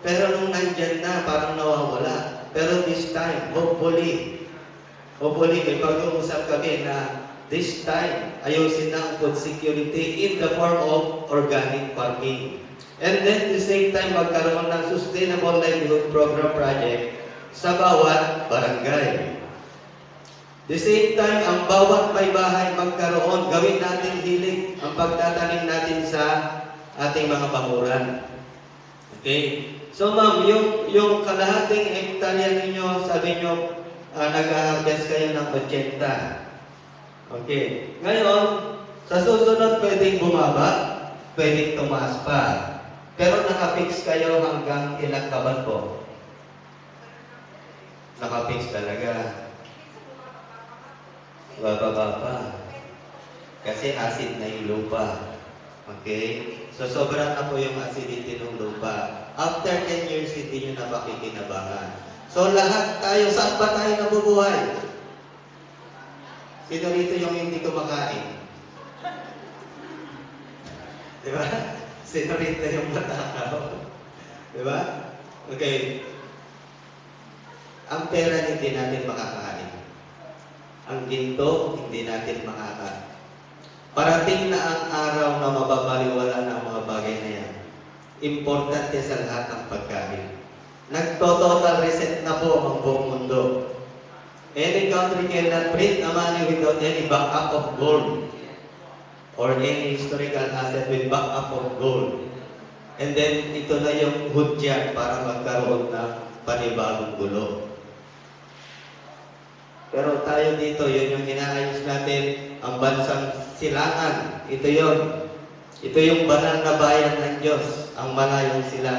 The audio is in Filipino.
Pero nung nandyan na, parang nawawala. Pero this time, hopefully, may pag-uusap kami na this time, ayusin na ang food security in the form of organic farming. And then, at the same time, magkaroon ng Sustainable Livelihood Program project sa bawat barangay. The same time, ang bawat may bahay magkaroon, gawin natin hilig ang pagtatanim natin sa ating mga bakuran. Okay? So ma'am, yung kalahating hektarya ninyo, sabi nyo, nag-harvest kayo ng 80. Okay. Ngayon, sa susunod pwedeng bumaba, pwedeng tumaas pa. Pero nakapix kayo hanggang ilang kaban po? Nakapix talaga. Bababa pa. Kasi acid na yung lupa. Okay? So, sobra na po yung acidity ng lupa. After 10 years, hindi nyo na pakikinabangan. So, lahat tayo, saan ba tayo nabubuhay? Sino rito yung hindi kumakain? Diba? Sino rito yung matakaw? Diba? Okay. Ang pera hindi natin makakain. Ang ginto, hindi natin makakain. Parating na ang araw na mababaliwala ng mga bagay na yan. Importante sa lahat ang pagkain. Nagto-total reset na po ang buong mundo. Any country cannot print a money without any backup of gold or any historical asset with backup of gold. And then, ito na yung hudyat para magkaroon ng panibagong gulo. Pero tayo dito, yun yung inaayos natin, ang bansang silangan. Ito yun. Ito yung banal na bayan ng Diyos, ang malayong silangan.